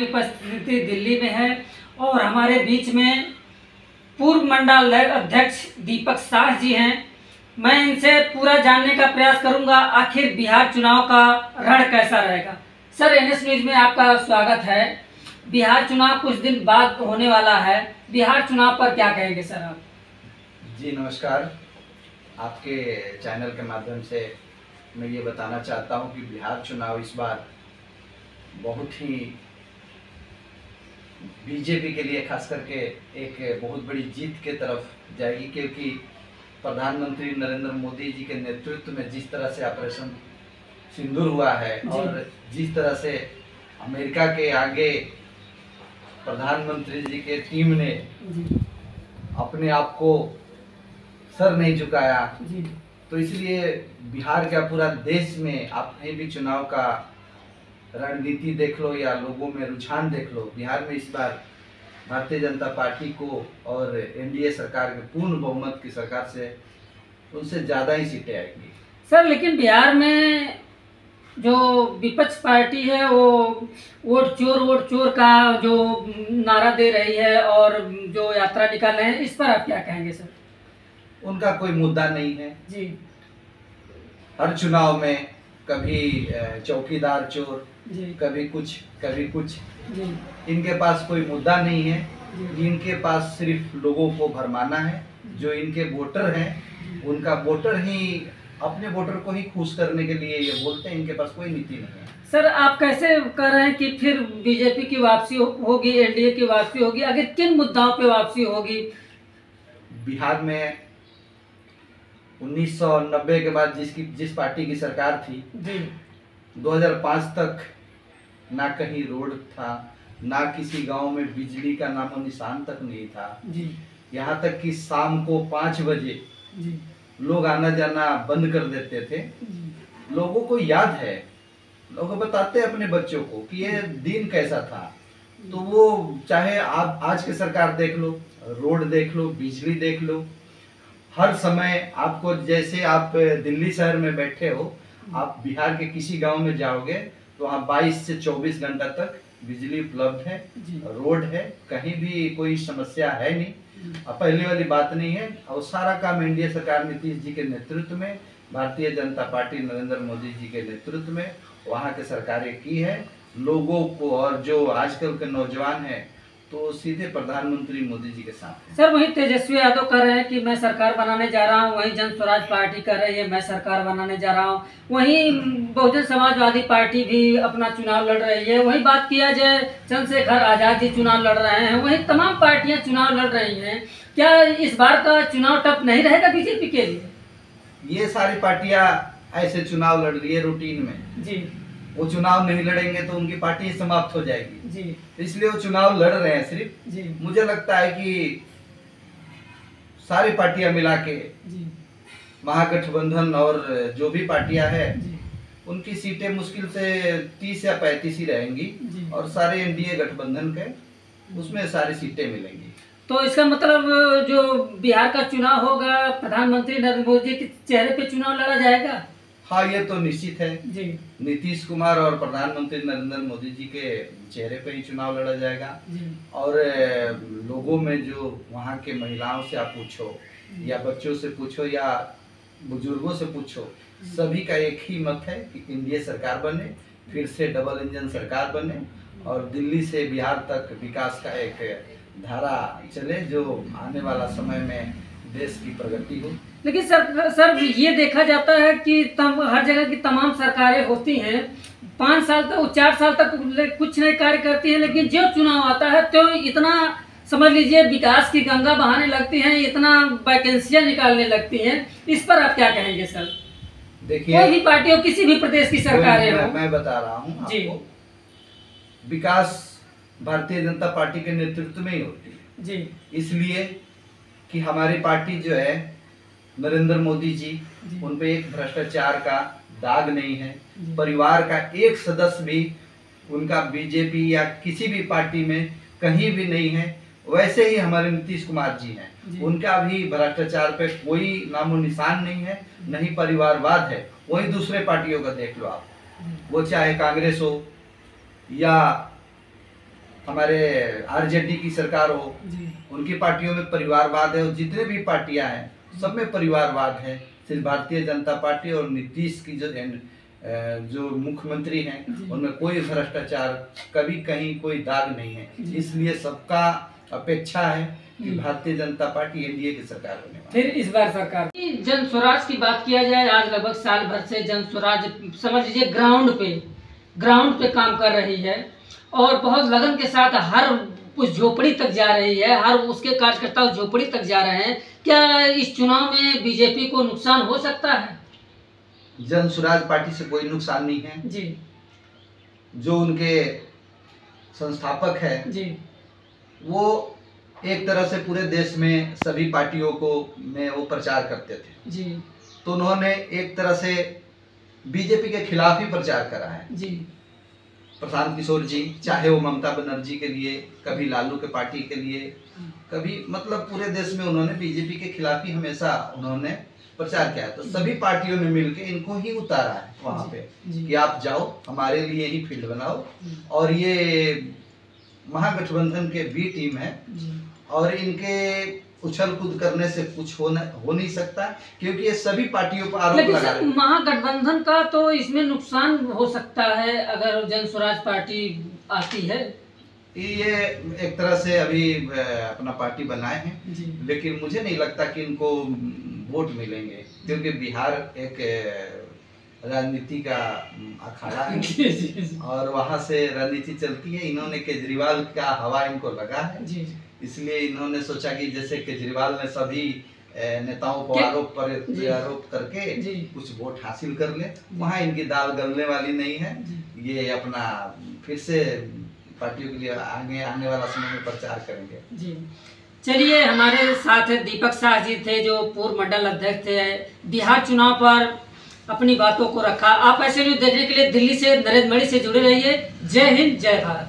हमारी उपस्थिति दिल्ली में है और हमारे बीच में पूर्व मंडल अध्यक्ष दीपक साह जी हैं। मैं इनसे पूरा जानने का प्रयास करूंगा आखिर बिहार चुनाव का रण कैसा रहेगा। सर, एनएस न्यूज में आपका स्वागत है। बिहार चुनाव कुछ दिन बाद होने वाला है, बिहार चुनाव पर क्या कहेंगे सर आप? जी नमस्कार। आपके चैनल के माध्यम से मैं ये बताना चाहता हूँ कि बिहार चुनाव इस बार बहुत ही बीजेपी के लिए खास करके एक बहुत बड़ी जीत के तरफ जाएगी, क्योंकि प्रधानमंत्री नरेंद्र मोदी जी के नेतृत्व में जिस तरह से ऑपरेशन सिंदूर हुआ है और जिस तरह से अमेरिका के आगे प्रधानमंत्री जी के टीम ने अपने आप को सर नहीं झुकाया, तो इसलिए बिहार का पूरा देश में आप कहीं भी चुनाव का रणनीति देख लो या लोगों में रुझान देख लो, बिहार में इस बार भारतीय जनता पार्टी को और एनडीए सरकार के पूर्ण बहुमत की सरकार से उनसे ज़्यादा ही सीटें आएंगी। सर, लेकिन बिहार में जो विपक्ष पार्टी है वो वोट चोर का जो नारा दे रही है और जो यात्रा निकाल रहे हैं, इस पर आप क्या कहेंगे सर? उनका कोई मुद्दा नहीं है जी। हर चुनाव में कभी चौकीदार चोर, कभी कुछ जी। इनके पास कोई मुद्दा नहीं है। इनके पास सिर्फ लोगों को भरमाना है। जो इनके वोटर हैं उनका वोटर ही अपने वोटर को ही खुश करने के लिए ये बोलते हैं। इनके पास कोई नीति नहीं है। सर, आप कैसे कह रहे हैं कि फिर बीजेपी की वापसी होगी, एनडीए की वापसी होगी? आगे किन मुद्दाओं पे वापसी होगी? बिहार में 1990 के बाद जिस पार्टी की सरकार थी जी, 2005 तक ना कहीं रोड था, ना किसी गांव में बिजली का नामो निशान तक नहीं था जी। यहाँ तक कि शाम को 5 बजे जी। लोग आना जाना बंद कर देते थे। लोगों को याद है, लोग बताते हैं अपने बच्चों को कि ये दिन कैसा था। तो वो चाहे आप आज की सरकार देख लो, रोड देख लो, बिजली देख लो, हर समय आपको, जैसे आप दिल्ली शहर में बैठे हो, आप बिहार के किसी गांव में जाओगे तो वहाँ 22 से 24 घंटा तक बिजली उपलब्ध है, रोड है, कहीं भी कोई समस्या है नहीं। अब पहले वाली बात नहीं है। और सारा काम एनडीए सरकार नीतीश जी के नेतृत्व में, भारतीय जनता पार्टी नरेंद्र मोदी जी के नेतृत्व में वहाँ के सरकारें की है। लोगों को, और जो आजकल के नौजवान हैं तो सीधे प्रधानमंत्री मोदी जी के साथ हैं। सर, वही तेजस्वी यादव कह रहे हैं कि मैं सरकार बनाने जा रहा हूं, वहीं जन स्वराज पार्टी कर रही है मैं सरकार बनाने जा रहा हूं, वहीं बहुजन समाजवादी पार्टी भी अपना चुनाव लड़ रही है, वहीं बात किया जाए चंद्रशेखर आजाद जी चुनाव लड़ रहे हैं, वहीं तमाम पार्टियां चुनाव लड़ रही हैं। क्या इस बार का चुनाव टफ नहीं रहेगा बीजेपी के लिए? ये सारी पार्टियां ऐसे चुनाव लड़ रही है रूटीन में जी। वो चुनाव नहीं लड़ेंगे तो उनकी पार्टी समाप्त हो जाएगी जी। इसलिए वो चुनाव लड़ रहे हैं सिर्फ। जी। मुझे लगता है कि सारी पार्टियां मिला के महागठबंधन और जो भी पार्टियां हैं उनकी सीटें मुश्किल से 30 या 35 ही रहेंगी और सारे एनडीए गठबंधन के उसमें सारी सीटें मिलेंगी। तो इसका मतलब जो बिहार का चुनाव होगा, प्रधानमंत्री नरेंद्र मोदी के चेहरे पे चुनाव लड़ा जाएगा? हाँ, ये तो निश्चित है जी। नीतीश कुमार और प्रधानमंत्री नरेंद्र मोदी जी के चेहरे पे ही चुनाव लड़ा जाएगा। और लोगों में जो वहाँ के महिलाओं से आप पूछो या बच्चों से पूछो या बुजुर्गों से पूछो, सभी का एक ही मत है कि एनडीए सरकार बने, फिर से डबल इंजन सरकार बने और दिल्ली से बिहार तक विकास का एक धारा चले, जो आने वाला समय में देश की प्रगति हो। लेकिन सर ये देखा जाता है कि हर जगह की तमाम सरकारें होती हैं, 5 साल तक 4 साल तक कुछ नहीं कार्य करती हैं, लेकिन जो चुनाव आता है तो इतना समझ लीजिए विकास की गंगा बहाने लगती हैं, इतना वैकेंसियां निकालने लगती हैं। इस पर आप क्या कहेंगे सर? देखिए, कोई भी पार्टी हो, किसी भी प्रदेश की सरकारें हो, मैं बता रहा हूँ आपको, विकास भारतीय जनता पार्टी के नेतृत्व में ही होती है जी। इसलिए कि हमारी पार्टी जो है नरेंद्र मोदी जी, उन पे एक भ्रष्टाचार का दाग नहीं है। परिवार का एक सदस्य भी उनका बीजेपी या किसी भी पार्टी में कहीं भी नहीं है। वैसे ही हमारे नीतीश कुमार जी हैं, उनका भी भ्रष्टाचार पे कोई नामो निशान नहीं है, नहीं परिवारवाद है। वही दूसरे पार्टियों का देख लो आप, वो चाहे कांग्रेस हो या हमारे आरजेडी की सरकार हो, उनकी पार्टियों में परिवारवाद है, और जितने भी पार्टियां हैं सब में परिवारवाद है। सिर्फ भारतीय जनता पार्टी और नीतीश की जो मुख्यमंत्री हैं उनमें कोई भ्रष्टाचार, कभी कहीं कोई दाग नहीं है। इसलिए सबका अपेक्षा है कि भारतीय जनता पार्टी एनडीए की सरकार होने वाली। फिर इस बार सरकार जन स्वराज की बात किया जाए, आज लगभग साल भर से जन स्वराज समझ लीजिए ग्राउंड पे काम कर रही है और बहुत लगन के साथ हर उस झोपड़ी तक जा रही है, हर उसके कार्यकर्ता उस झोपड़ी तक जा रहे हैं। क्या इस चुनाव में बीजेपी को नुकसान हो सकता है? जन स्वराज पार्टी से कोई नुकसान नहीं है जी। जो उनके संस्थापक है जी, वो एक तरह से पूरे देश में सभी पार्टियों को में वो प्रचार करते थे जी। तो उन्होंने एक तरह से बीजेपी के खिलाफ ही प्रचार करा है जी। प्रशांत किशोर जी, चाहे वो ममता बनर्जी के लिए, कभी लालू के पार्टी के लिए, कभी मतलब पूरे देश में उन्होंने बीजेपी के खिलाफ ही हमेशा उन्होंने प्रचार किया है। तो सभी पार्टियों ने मिलकर इनको ही उतारा है वहां पे कि आप जाओ, हमारे लिए ही फील्ड बनाओ। और ये महागठबंधन के बी टीम है और इनके उछल कूद करने से कुछ हो नहीं सकता, क्योंकि ये सभी पार्टियों पर आरोप लगा रहे हैं। महागठबंधन का तो इसमें नुकसान हो सकता है अगर जन स्वराज पार्टी आती है। ये एक तरह से अभी अपना पार्टी बनाए हैं, लेकिन मुझे नहीं लगता कि इनको वोट मिलेंगे, क्योंकि बिहार एक राजनीति का अखाड़ा है और वहां से राजनीति चलती है। इन्होंने केजरीवाल का हवा इनको लगा है, इसलिए इन्होंने सोचा कि जैसे केजरीवाल ने सभी नेताओं को आरोप करके कुछ वोट हासिल कर ले, वहाँ इनकी दाल गलने वाली नहीं है। ये अपना फिर से पार्टियों के लिए आने वाला समय में प्रचार करेंगे जी। चलिए, हमारे साथ दीपक शाह जी थे जो पूर्व मंडल अध्यक्ष थे, बिहार चुनाव पर अपनी बातों को रखा। आप ऐसे न्यूज़ देखने के लिए दिल्ली से नरेंद्र मोदी से जुड़े रहिए। जय हिंद, जय भारत।